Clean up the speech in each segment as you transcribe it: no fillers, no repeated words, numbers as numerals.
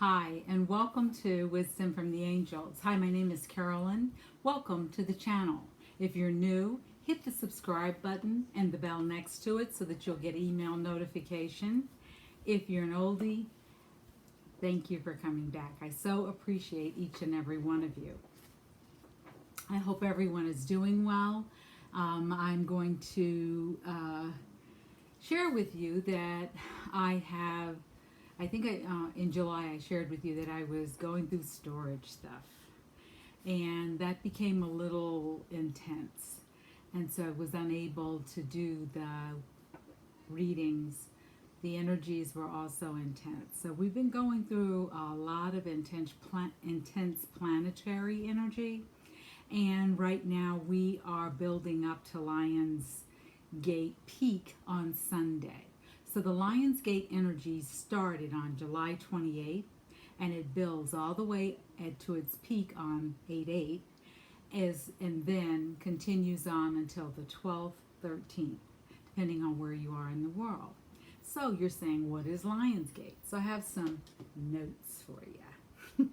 Hi, and welcome to Wisdom from the Angels. Hi, my name is Carolyn. Welcome to the channel. If you're new, hit the subscribe button and the bell next to it so that you'll get email notification. If you're an oldie, thank you for coming back. I so appreciate each and every one of you. I hope everyone is doing well. I'm going to share with you that in July I shared with you that I was going through storage stuff. And that became a little intense. And so I was unable to do the readings. The energies were also intense. So we've been going through a lot of intense planetary energy. And right now we are building up to Lions Gate peak on Sunday. So the Lions Gate energy started on July 28th and it builds all the way to its peak on 8/8 and then continues on until the 12th, 13th, depending on where you are in the world. So you're saying, what is Lions Gate? So I have some notes for you.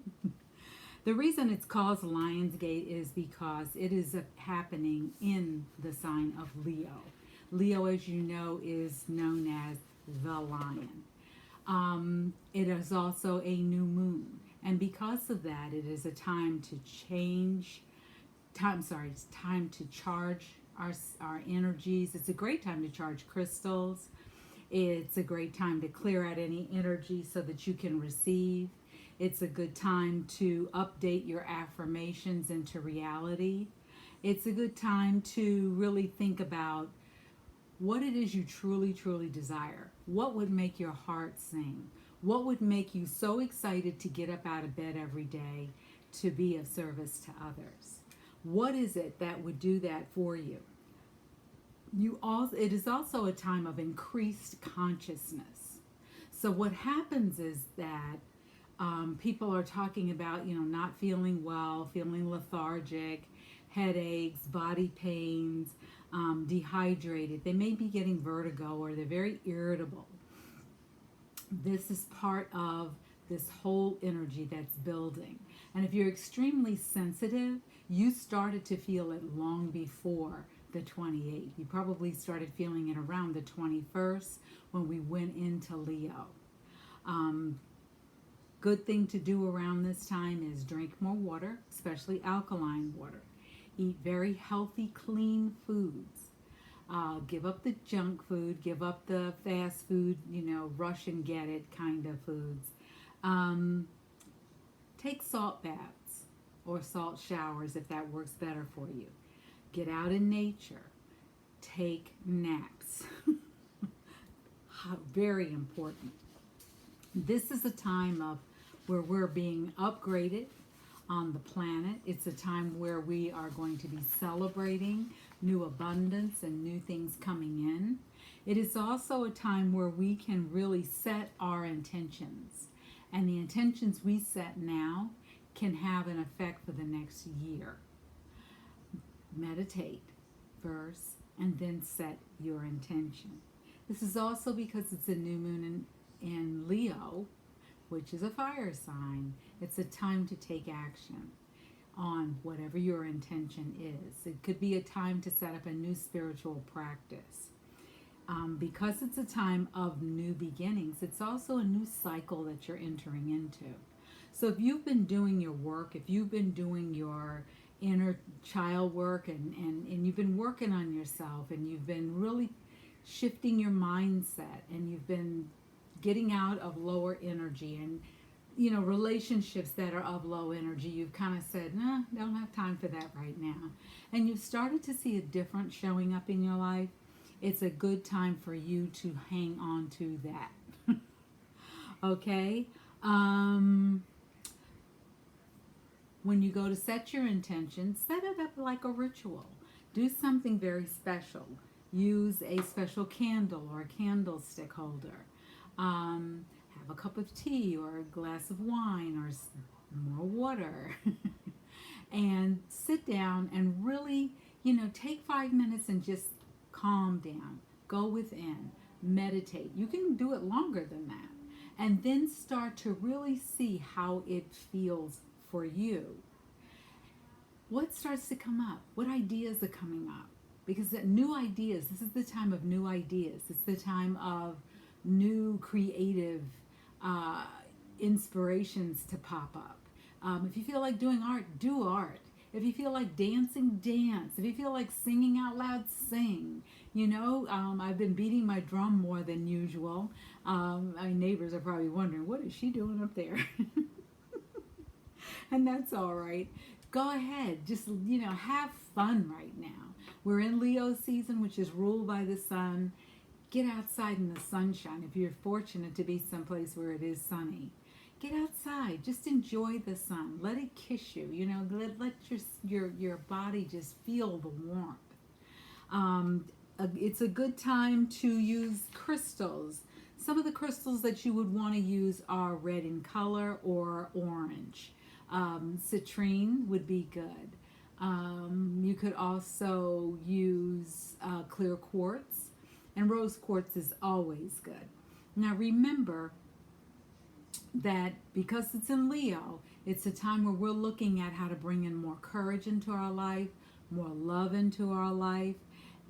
The reason it's called Lionsgate is because it is happening in the sign of Leo. Leo, as you know, is known as the lion. It is also a new moon. And because of that, it is a time to it's time to charge our energies. It's a great time to charge crystals. It's a great time to clear out any energy so that you can receive. It's a good time to update your affirmations into reality. It's a good time to really think about what it is you truly, truly desire. What would make your heart sing? What would make you so excited to get up out of bed every day to be of service to others? What is it that would do that for you? It is also a time of increased consciousness. So what happens is that people are talking about, not feeling well, feeling lethargic, headaches, body pains, dehydrated. They may be getting vertigo or they're very irritable. This is part of this whole energy that's building. And if you're extremely sensitive, you started to feel it long before the 28th. You probably started feeling it around the 21st when we went into Leo. Good thing to do around this time is drink more water, especially alkaline water. Eat very healthy, clean foods. Give up the junk food, give up the fast food, rush and get it kind of foods. Take salt baths or salt showers if that works better for you. Get out in nature. Take naps. Very important. This is a time of where we're being upgraded on the planet. It's a time where we are going to be celebrating new abundance and new things coming in. It is also a time where we can really set our intentions. And the intentions we set now can have an effect for the next year. Meditate first and then set your intention. This is also because it's a new moon in Leo, which is a fire sign. It's a time to take action on whatever your intention is. It could be a time to set up a new spiritual practice. Because it's a time of new beginnings, it's also a new cycle that you're entering into. So if you've been doing your work, if you've been doing your inner child work and you've been working on yourself and you've been really shifting your mindset and you've been getting out of lower energy and relationships that are of low energy, you've kind of said, nah, don't have time for that right now, and you've started to see a difference showing up in your life, it's a good time for you to hang on to that. Okay. When you go to set your intention, set it up like a ritual. Do something very special. Use a special candle or a candlestick holder. Have a cup of tea or a glass of wine or more water. And sit down and really, take 5 minutes and just calm down. Go within. Meditate. You can do it longer than that. and then start to really see how it feels for you. What starts to come up? What ideas are coming up? Because new ideas, this is the time of new ideas. It's the time of new creative uh, inspirations to pop up. If you feel like doing art, do art. If you feel like dancing, dance. If you feel like singing out loud, sing. I've been beating my drum more than usual. My neighbors are probably wondering, what is she doing up there? And that's all right. Go ahead. Just, have fun right now. We're in Leo season, which is ruled by the sun. Get outside in the sunshine if you're fortunate to be someplace where it is sunny. Get outside. Just enjoy the sun. Let it kiss you. Let your body just feel the warmth. It's a good time to use crystals. Some of the crystals that you would want to use are red in color or orange. Citrine would be good. You could also use clear quartz, and rose quartz is always good. Now remember that because it's in Leo, it's a time where we're looking at how to bring in more courage into our life, more love into our life,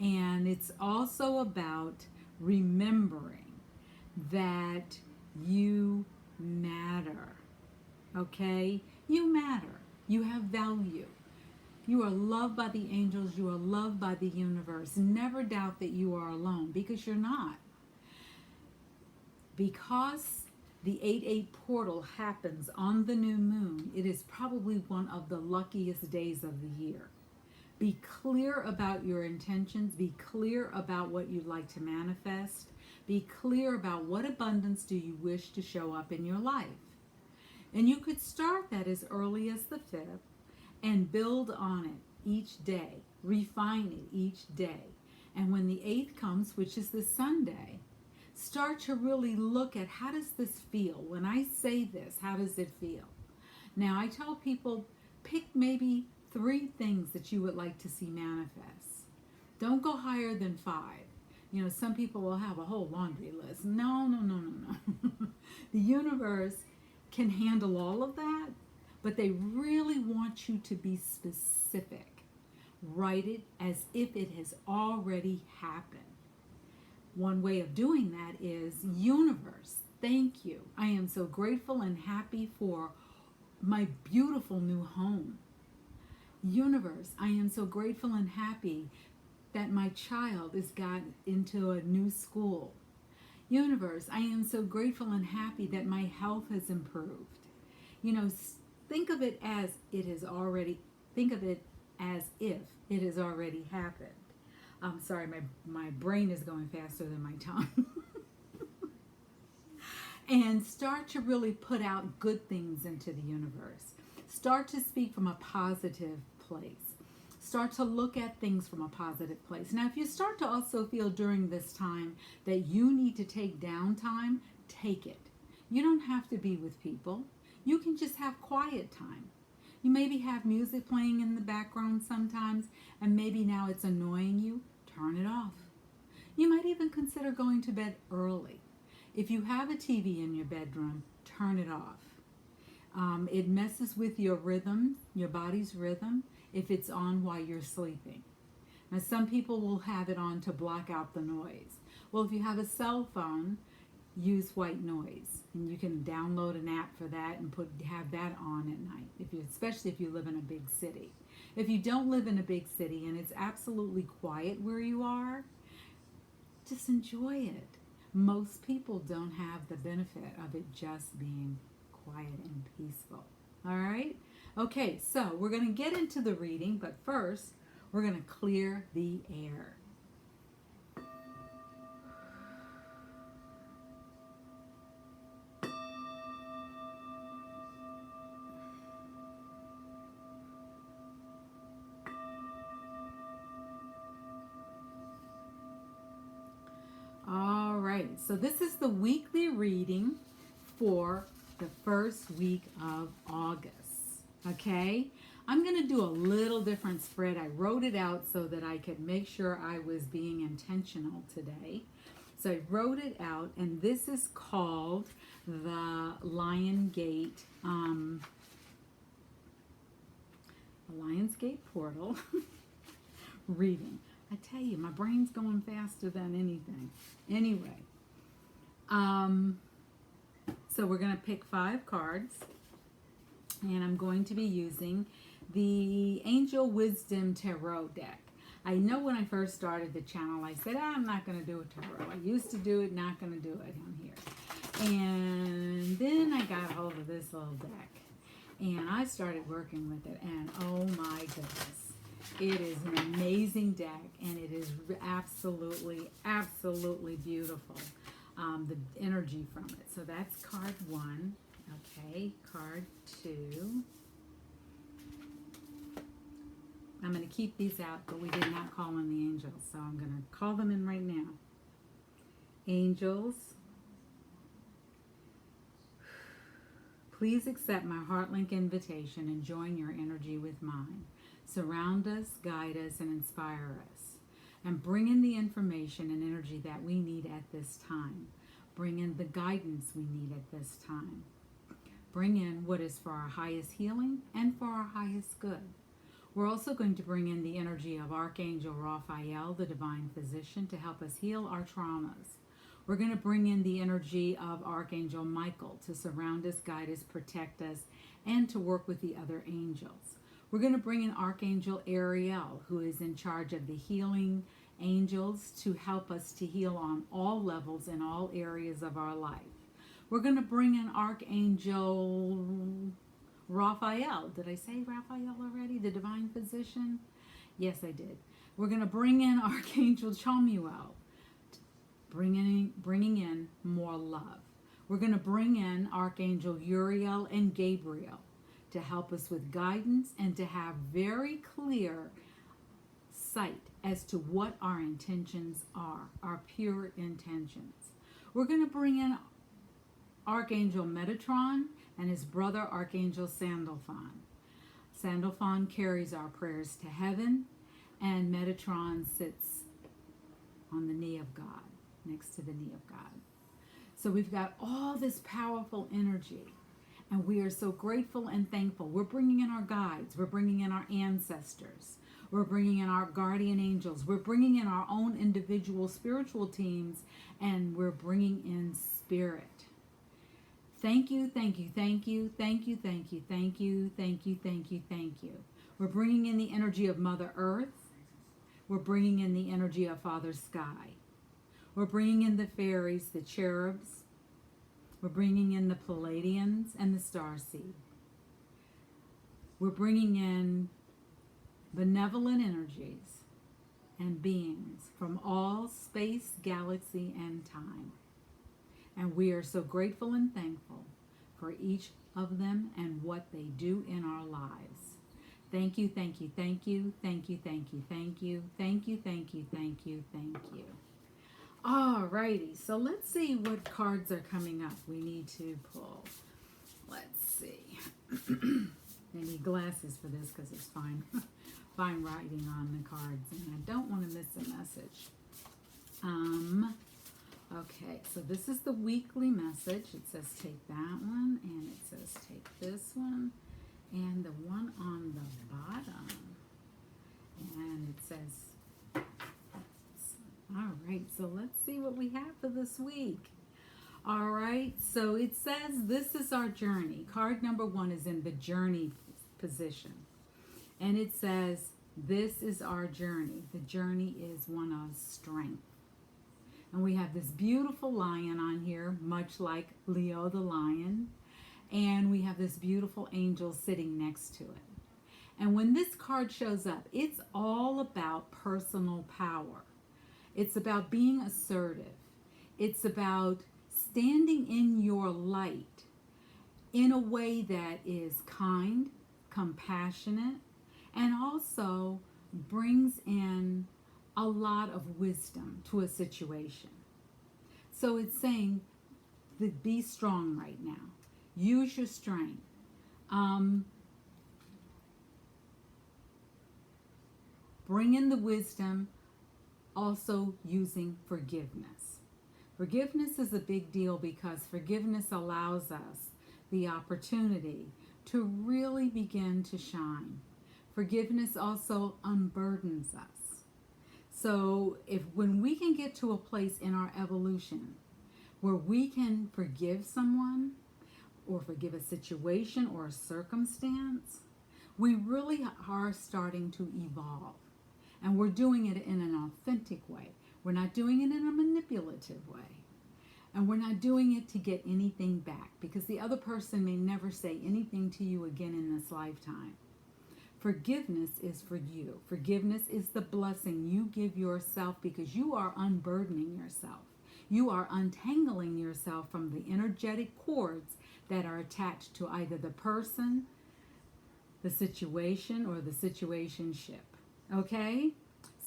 and it's also about remembering that you matter. Okay? You matter. You have value. You are loved by the angels. You are loved by the universe. Never doubt that you are alone, because you're not. Because the 8/8 portal happens on the new moon, it is probably one of the luckiest days of the year. Be clear about your intentions. Be clear about what you'd like to manifest. Be clear about what abundance do you wish to show up in your life. And you could start that as early as the 5th and build on it each day. Refine it each day. And when the 8th comes, which is the Sunday, start to really look at, how does this feel? When I say this, how does it feel? Now, I tell people, pick maybe 3 things that you would like to see manifest. Don't go higher than 5. Some people will have a whole laundry list. No. The universe can handle all of that, but they really want you to be specific. Write it as if it has already happened. One way of doing that is, universe, thank you. I am so grateful and happy for my beautiful new home. Universe, I am so grateful and happy that my child has got into a new school. Universe, I am so grateful and happy that my health has improved. Think of it as if it has already happened. I'm sorry, my brain is going faster than my tongue. And start to really put out good things into the universe. Start to speak from a positive place. Start to look at things from a positive place. Now, if you start to also feel during this time that you need to take downtime, take it. You don't have to be with people. You can just have quiet time. You maybe have music playing in the background sometimes, and maybe now it's annoying you. Turn it off. You might even consider going to bed early. If you have a TV in your bedroom, turn it off. It messes with your rhythm, your body's rhythm, if it's on while you're sleeping. Now, some people will have it on to block out the noise. Well, if you have a cell phone, use white noise, and you can download an app for that and have that on at night, especially if you live in a big city. If you don't live in a big city and it's absolutely quiet where you are, just enjoy it. Most people don't have the benefit of it just being quiet and peaceful. All right? Okay, so we're going to get into the reading, but first we're going to clear the air. All right, so this is the weekly reading for the first week of August. Okay, I'm going to do a little different spread. I wrote it out so that I could make sure I was being intentional today. So I wrote it out, and this is called the Lionsgate Portal reading. I tell you, my brain's going faster than anything. Anyway, so we're going to pick 5 cards, and I'm going to be using the Angel Wisdom Tarot deck. I know when I first started the channel, I said, I'm not going to do a tarot. I used to do it, not going to do it on here. And then I got hold of this little deck, and I started working with it, and oh my goodness. It is an amazing deck, and it is absolutely, absolutely beautiful. The energy from it. So that's card 1. Okay, card 2. I'm going to keep these out, but we did not call in the angels, so I'm going to call them in right now. Angels, please accept my HeartLink invitation and join your energy with mine. Surround us, guide us, and inspire us. And bring in the information and energy that we need at this time. Bring in the guidance we need at this time. Bring in what is for our highest healing and for our highest good. We're also going to bring in the energy of Archangel Raphael, the divine physician, to help us heal our traumas. We're going to bring in the energy of Archangel Michael to surround us, guide us, protect us, and to work with the other angels. We're going to bring in Archangel Ariel, who is in charge of the healing angels, to help us to heal on all levels in all areas of our life. We're going to bring in Archangel Raphael. Did I say Raphael already? The divine physician? Yes, I did. We're going to bring in Archangel Chamuel, bringing in more love. We're going to bring in Archangel Uriel and Gabriel to help us with guidance and to have very clear sight as to what our intentions are, our pure intentions. We're going to bring in Archangel Metatron and his brother Archangel Sandalphon. Sandalphon carries our prayers to heaven, and Metatron sits on the knee of God, next to the knee of God. So we've got all this powerful energy, and we are so grateful and thankful. We're bringing in our guides. We're bringing in our ancestors. We're bringing in our guardian angels. We're bringing in our own individual spiritual teams, and we're bringing in spirit. Thank you, thank you, thank you, thank you, thank you, thank you, thank you, thank you, thank you. We're bringing in the energy of Mother Earth. We're bringing in the energy of Father Sky. We're bringing in the fairies, the cherubs. We're bringing in the Pleiadians and the starseed. We're bringing in benevolent energies and beings from all space, galaxy, and time. And we are so grateful and thankful for each of them and what they do in our lives. Thank you, thank you, thank you, thank you, thank you, thank you, thank you, thank you, thank you, thank you. Alrighty, so let's see what cards are coming up. We need to pull. Let's see. I need glasses for this because it's fine writing on the cards, and I don't want to miss a message. Okay, so this is the weekly message. It says take that one, and it says take this one, and the one on the bottom. And it says, all right, so let's see what we have for this week. All right, so it says this is our journey. Card number 1 is in the journey position. And it says this is our journey. The journey is one of strength. And we have this beautiful lion on here, much like Leo the lion. And we have this beautiful angel sitting next to it. And when this card shows up, it's all about personal power. It's about being assertive. It's about standing in your light in a way that is kind, compassionate, and also brings in a lot of wisdom to a situation. So it's saying that be strong right now. Use your strength. Bring in the wisdom, also using forgiveness. Forgiveness is a big deal because forgiveness allows us the opportunity to really begin to shine. Forgiveness also unburdens us. So if when we can get to a place in our evolution where we can forgive someone or forgive a situation or a circumstance, we really are starting to evolve. And we're doing it in an authentic way. We're not doing it in a manipulative way. And we're not doing it to get anything back, because the other person may never say anything to you again in this lifetime. Forgiveness is for you. Forgiveness is the blessing you give yourself because you are unburdening yourself. You are untangling yourself from the energetic cords that are attached to either the person, the situation, or the situationship. Okay?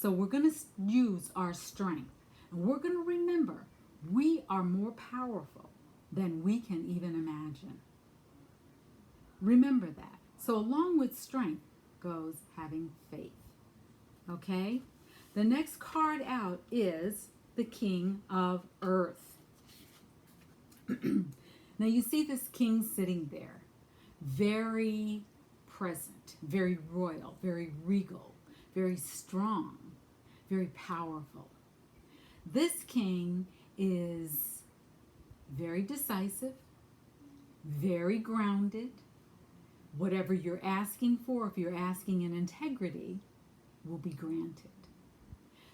So we're going to use our strength. And we're going to remember we are more powerful than we can even imagine. Remember that. So along with strength goes having faith. Okay? The next card out is the King of Earth. Now you see this king sitting there, very present, very royal, very regal, very strong, very powerful. This king is very decisive, very grounded. Whatever you're asking for, if you're asking in integrity, will be granted.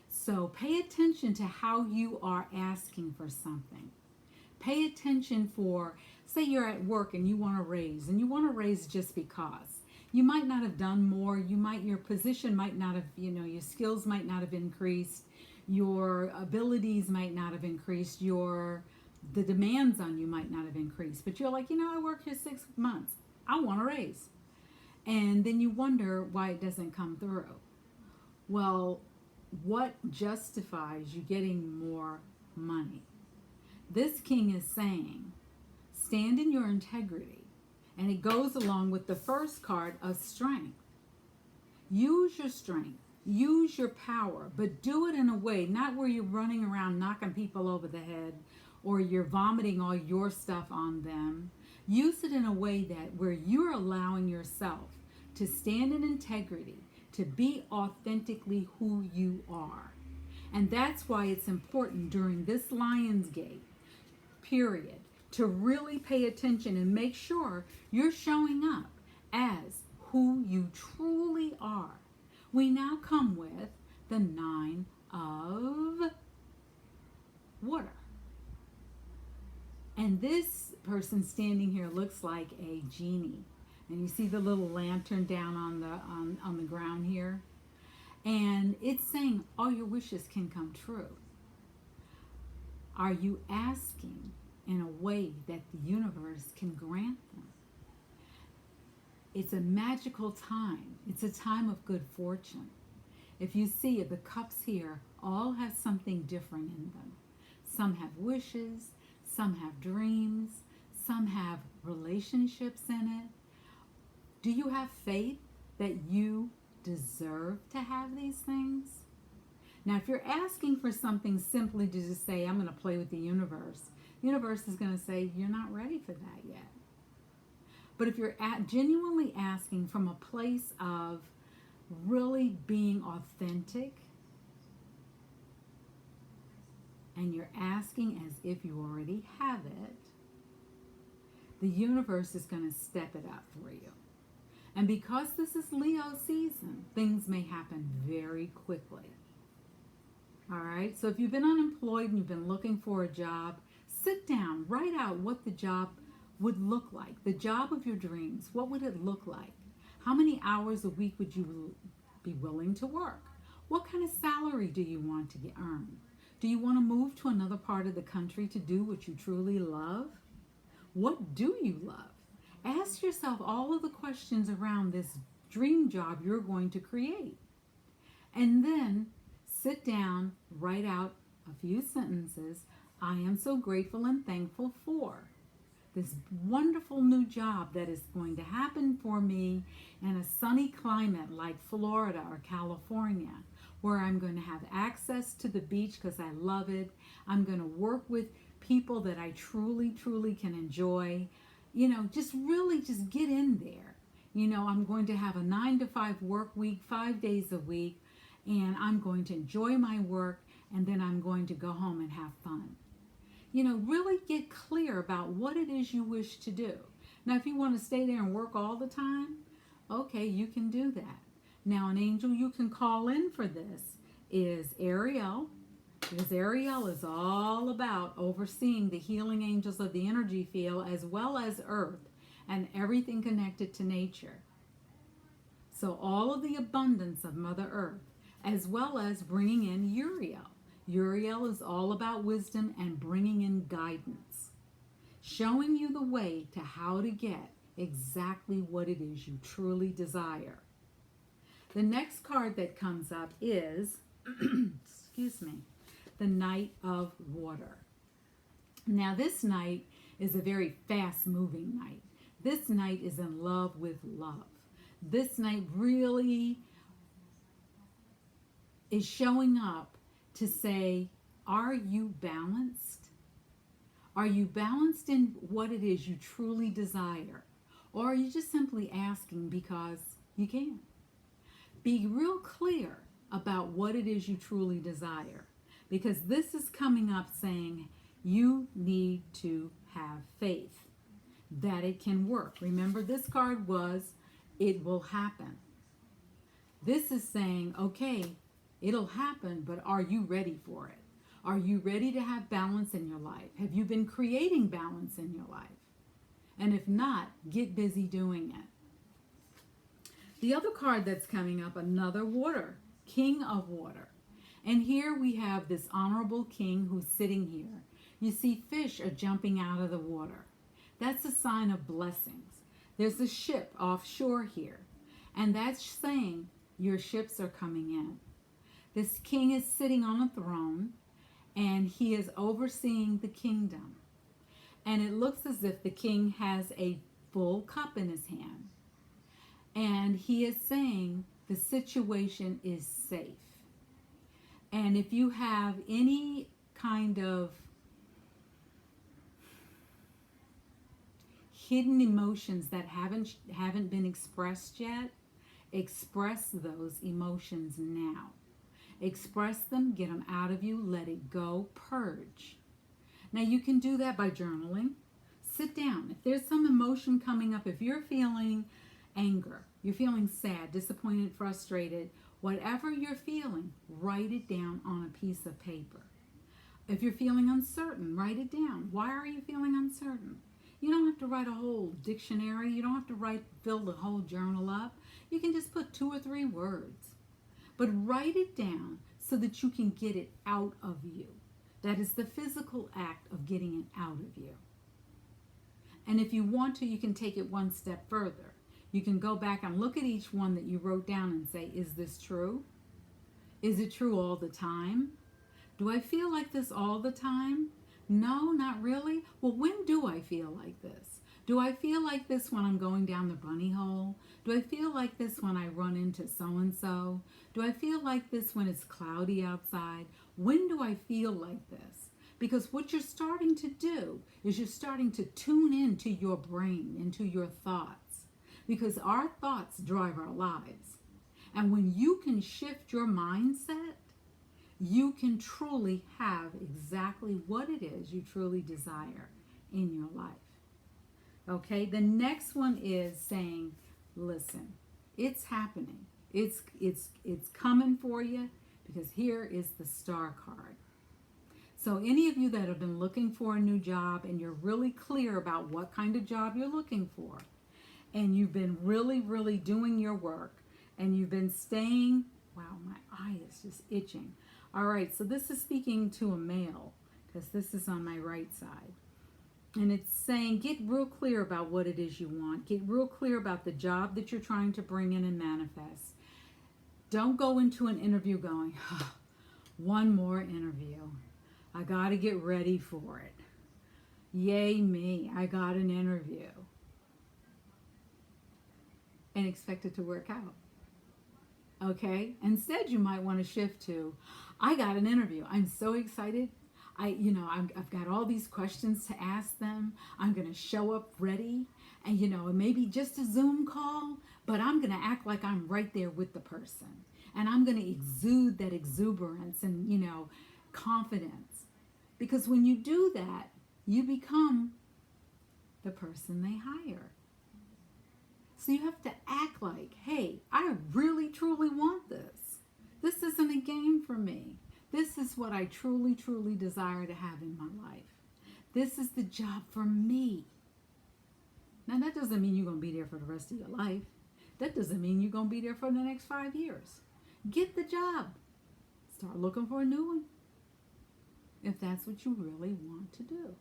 So pay attention to how you are asking for something. Pay attention for, say you're at work and you want to raise, and you want to raise just because. You might not have done more. Your position might not have, your skills might not have increased. Your abilities might not have increased. The demands on you might not have increased. But you're like, I worked here 6 months. I want a raise. And then you wonder why it doesn't come through. Well, what justifies you getting more money? This king is saying, stand in your integrity. And it goes along with the first card of strength. Use your strength. Use your power. But do it in a way, not where you're running around knocking people over the head or you're vomiting all your stuff on them. Use it in a way that where you're allowing yourself to stand in integrity, to be authentically who you are. And that's why it's important during this Lionsgate period to really pay attention and make sure you're showing up as who you truly are. We now come with the 9 of water. And this person standing here looks like a genie. And you see the little lantern down on the ground here. And it's saying all your wishes can come true. Are you asking in a way that the universe can grant them? It's a magical time. It's a time of good fortune. If you see the cups here, all have something different in them. Some have wishes, some have dreams, some have relationships in it. Do you have faith that you deserve to have these things? Now, if you're asking for something simply to just say, I'm going to play with the universe is going to say, you're not ready for that yet. But if you're genuinely asking from a place of really being authentic, and you're asking as if you already have it, the universe is going to step it up for you. And because this is Leo season, things may happen very quickly. All right? So if you've been unemployed and you've been looking for a job, sit down, write out what the job would look like. The job of your dreams, what would it look like? How many hours a week would you be willing to work? What kind of salary do you want to earn? Do you want to move to another part of the country to do what you truly love? What do you love? Ask yourself all of the questions around this dream job you're going to create. And then sit down, write out a few sentences. I am so grateful and thankful for this wonderful new job that is going to happen for me in a sunny climate like Florida or California, where I'm going to have access to the beach because I love it. I'm going to work with people that I truly, truly can enjoy. Just really just get in there. I'm going to have a 9 to 5 work week, 5 days a week, and I'm going to enjoy my work, and then I'm going to go home and have fun. Really get clear about what it is you wish to do. Now, if you want to stay there and work all the time, okay, you can do that. Now, an angel you can call in for this is Ariel, because Ariel is all about overseeing the healing angels of the energy field as well as Earth and everything connected to nature. So all of the abundance of Mother Earth, as well as bringing in Uriel. Uriel is all about wisdom and bringing in guidance, showing you the way to how to get exactly what it is you truly desire. The next card that comes up is, excuse me, the Knight of Water. Now this knight is a very fast-moving knight. This knight is in love with love. This knight really is showing up to say, are you balanced? Are you balanced in what it is you truly desire? Or are you just simply asking because you can? Be real clear about what it is you truly desire, because this is coming up saying you need to have faith that it can work. Remember, this card was, it will happen. This is saying, okay, it'll happen, but are you ready for it? Are you ready to have balance in your life? Have you been creating balance in your life? And if not, get busy doing it. The other card that's coming up, another water, King of Water. And here we have this honorable king who's sitting here. You see fish are jumping out of the water. That's a sign of blessings. There's a ship offshore here, and that's saying your ships are coming in. This king is sitting on a throne, and he is overseeing the kingdom. And it looks as if the king has a full cup in his hand. And he is saying the situation is safe. And if you have any kind of hidden emotions that haven't been expressed yet, express those emotions now. Express them, get them out of you, let it go, purge. Now you can do that by journaling. Sit down. If there's some emotion coming up, if you're feeling anger, you're feeling sad, disappointed, frustrated, whatever you're feeling, write it down on a piece of paper. If you're feeling uncertain, write it down. Why are you feeling uncertain? You don't have to write a whole dictionary. You don't have to fill the whole journal up. You can just put 2 or 3 words. But write it down so that you can get it out of you. That is the physical act of getting it out of you. And if you want to, you can take it one step further. You can go back and look at each one that you wrote down and say, is this true? Is it true all the time? Do I feel like this all the time? No, not really. Well, when do I feel like this? Do I feel like this when I'm going down the bunny hole? Do I feel like this when I run into so-and-so? Do I feel like this when it's cloudy outside? When do I feel like this? Because what you're starting to do is you're starting to tune into your brain, into your thoughts. Because our thoughts drive our lives. And when you can shift your mindset, you can truly have exactly what it is you truly desire in your life. Okay, the next one is saying, listen, it's happening. It's coming for you, because here is the Star card. So any of you that have been looking for a new job and you're really clear about what kind of job you're looking for, and you've been really, really doing your work, and you've been staying, wow, my eye is just itching. All right, so this is speaking to a male, because this is on my right side. And it's saying, get real clear about what it is you want. Get real clear about the job that you're trying to bring in and manifest. Don't go into an interview going, oh, one more interview. I got to get ready for it. Yay me, I got an interview. And expect it to work out. Okay? Instead, you might want to shift to, I got an interview. I'm so excited. I've got all these questions to ask them. I'm going to show up ready. And, maybe just a Zoom call, but I'm going to act like I'm right there with the person. And I'm going to exude that exuberance and, confidence. Because when you do that, you become the person they hire. So you have to act like, hey, I really, truly want this. This isn't a game for me. This is what I truly, truly desire to have in my life. This is the job for me. Now, that doesn't mean you're going to be there for the rest of your life. That doesn't mean you're going to be there for the next 5 years. Get the job. Start looking for a new one, if that's what you really want to do.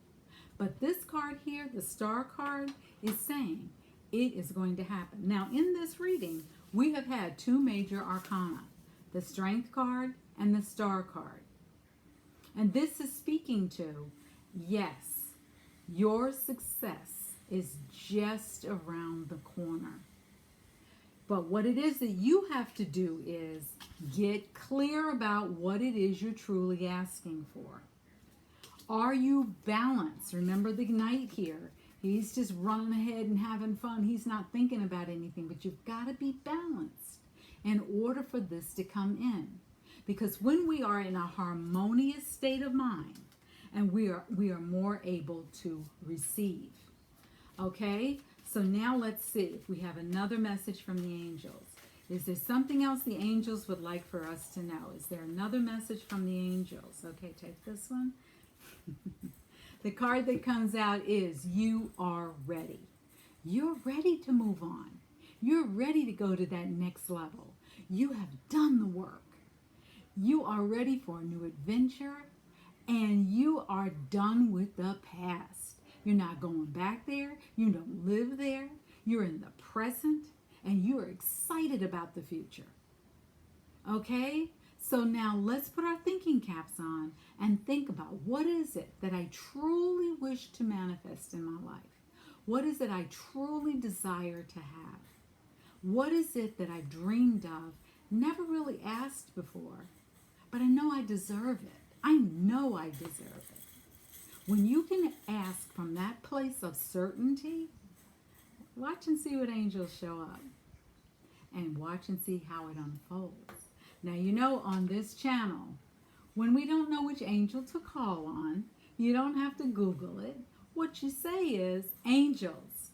But this card here, the star card, is saying it is going to happen. Now, in this reading, we have had two major arcana, the strength card and the star card. And this is speaking to, yes, your success is just around the corner. But what it is that you have to do is get clear about what it is you're truly asking for. Are you balanced? Remember the knight here. He's just running ahead and having fun. He's not thinking about anything, but you've got to be balanced in order for this to come in. Because when we are in a harmonious state of mind, and we are more able to receive. Okay? So now let's see if we have another message from the angels. Is there something else the angels would like for us to know? Is there another message from the angels? Okay, take this one. The card that comes out is you are ready. You're ready to move on. You're ready to go to that next level. You have done the work. You are ready for a new adventure, and you are done with the past. You're not going back there. You don't live there. You're in the present, and you are excited about the future. Okay? So now let's put our thinking caps on and think about, what is it that I truly wish to manifest in my life? What is it I truly desire to have? What is it that I've dreamed of, never really asked before, but I know I deserve it. I know I deserve it. When you can ask from that place of certainty, watch and see what angels show up. And watch and see how it unfolds. Now, on this channel, when we don't know which angel to call on, you don't have to Google it. What you say is, angels,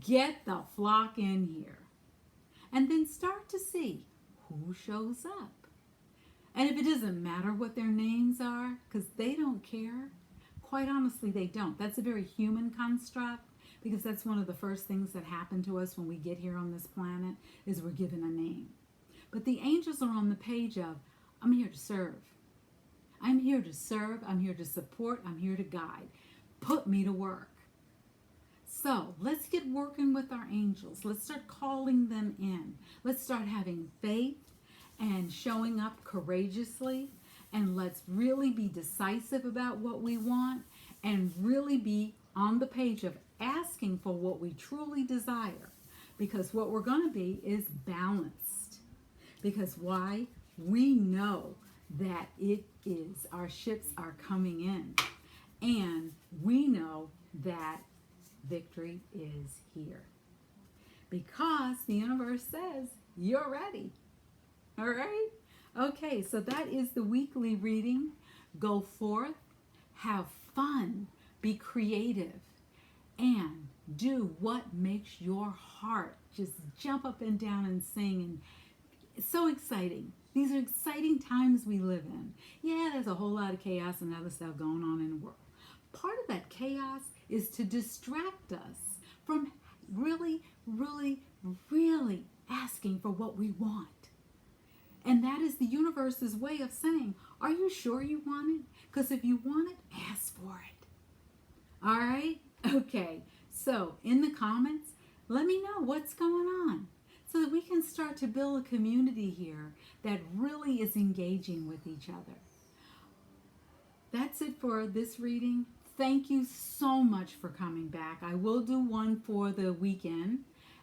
get the flock in here. And then start to see who shows up. And if it doesn't matter what their names are, because they don't care, quite honestly, they don't. That's a very human construct, because that's one of the first things that happen to us when we get here on this planet, is we're given a name. But the angels are on the page of, I'm here to serve. I'm here to serve. I'm here to support. I'm here to guide. Put me to work. So let's get working with our angels. Let's start calling them in. Let's start having faith and showing up courageously. And let's really be decisive about what we want, and really be on the page of asking for what we truly desire. Because what we're going to be is balanced. Because why? We know that it is, our ships are coming in. And we know that victory is here. Because the universe says, you're ready. All right? Okay, so that is the weekly reading. Go forth, have fun, be creative, and do what makes your heart just jump up and down and sing. And it's so exciting. These are exciting times we live in. Yeah, there's a whole lot of chaos and other stuff going on in the world. Part of that chaos is to distract us from really, really, really asking for what we want. And that is the universe's way of saying, are you sure you want it? Because if you want it, ask for it. All right? Okay. So in the comments, let me know what's going on, so that we can start to build a community here that really is engaging with each other. That's it for this reading. Thank you so much for coming back. I will do one for the weekend,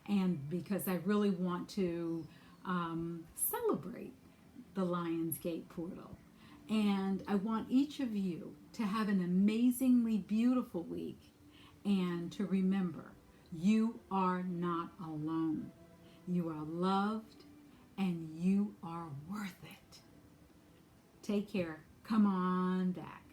and because I really want to celebrate the Lion's Gate portal. And I want each of you to have an amazingly beautiful week and to remember you are not alone. You are loved and you are worth it. Take care. Come on back.